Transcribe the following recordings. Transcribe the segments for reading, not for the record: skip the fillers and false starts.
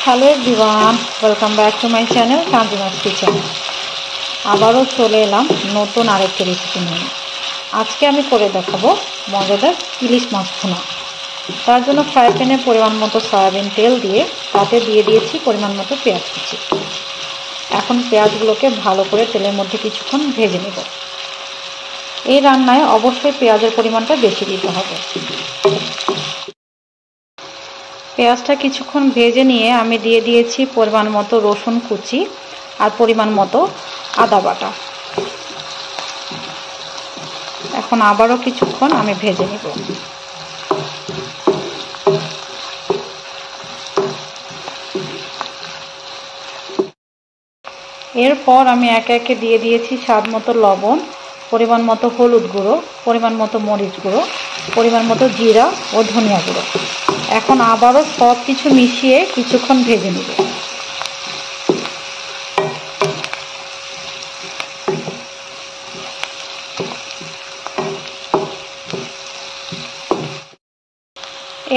Hello everyone, welcome back to my channel Tanzima's kitchen. আবারও চলে এলাম নতুন আরেকটি রেসিপি নিয়ে। আজকে আমি করে দেখাবো মজাদার ইলিশ মাছ ভুনা। তার জন্য ফ্রাই প্যানে পরিমাণ মতো সয়াবিন তেল দিয়ে তাতে দিয়ে দিয়েছি পরিমাণ মতো পেঁয়াজ কুচি। এখন পেঁয়াজগুলোকে ভালো করে তেলের মধ্যে কিছুক্ষণ ভেজে নেব। এই রান্নায় অবশ্যই পেঁয়াজের পরিমাণটা বেশি দিতে হবে। পেঁয়াজটা কিছুক্ষণ ভেজে নিয়ে আমি দিয়ে দিয়েছি পরিমাণ মতো রসুন কুচি আর পরিমাণ মতো আদা বাটা। এখন আবারও কিছুক্ষণ আমি ভেজে নেব। এরপর আমি একে একে দিয়ে দিয়েছি স্বাদ মতো লবণ, পরিমাণ মতো হলুদ গুঁড়ো, পরিমাণ মতো মরিচ গুঁড়ো, পরিমাণ মতো জিরা ও ধনিয়া গুঁড়ো। এখন আবারও সব কিছু মিশিয়ে কিছুক্ষণ ভেজে নেব।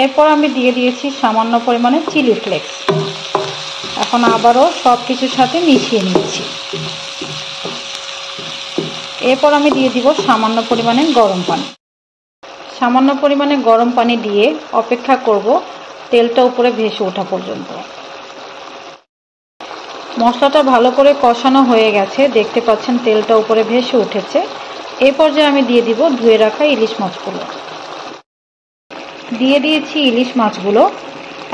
এরপর আমি দিয়ে দিয়েছি সামান্য পরিমাণে চিলি ফ্লেক্স। এখন আবারও সব কিছুর সাথে মিশিয়ে নিচ্ছি। এরপর আমি দিয়ে দিব সামান্য পরিমাণে গরম পানি। সামান্য পরিমাণে গরম পানি দিয়ে অপেক্ষা করব তেলটা উপরে ভেসে ওঠা পর্যন্ত। মশলাটা ভালো করে কষানো হয়ে গেছে, দেখতে পাচ্ছেন তেলটা উপরে ভেসে উঠেছে। এই পর্যায়ে আমি দিয়ে দিব ধুয়ে রাখা ইলিশ মাছগুলো। দিয়ে দিয়েছি ইলিশ মাছগুলো।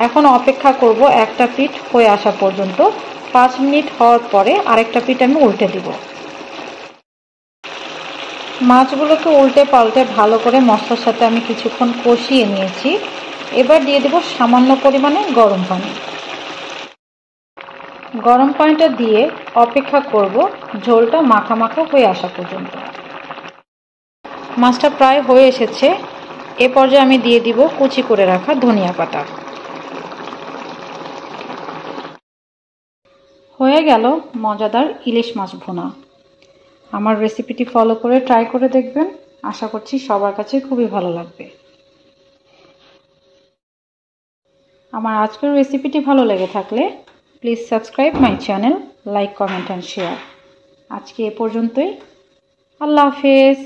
এখন অপেক্ষা করব একটা পিঠ হয়ে আসা পর্যন্ত। 5 মিনিট হওয়ার পরে আরেকটা পিঠ আমি উল্টে দিব। মাছগুলোকে উল্টে পাল্টে ভালো করে মশলার সাথে আমি কিছুক্ষণ কষিয়ে নিয়েছি। এবার দিয়ে দেব সামান্য পরিমাণে গরম পানি। গরম পানিটা দিয়ে অপেক্ষা করব ঝোলটা মাখা মাখা হয়ে আসা পর্যন্ত। মাছটা প্রায় হয়ে এসেছে। এ পর্যায়ে আমি দিয়ে দিব কুচি করে রাখা ধনিয়া পাতা। হয়ে গেল মজাদার ইলিশ মাছ ভুনা। আমার রেসিপিটি ফলো করে ট্রাই করে দেখবেন। আশা করছি সবার কাছে খুবই ভালো লাগবে। আমার আজকের রেসিপিটি ভালো লেগে থাকলে please subscribe my channel, like, comment and share. আজকে এ পর্যন্তই। আল্লাহ হাফেজ।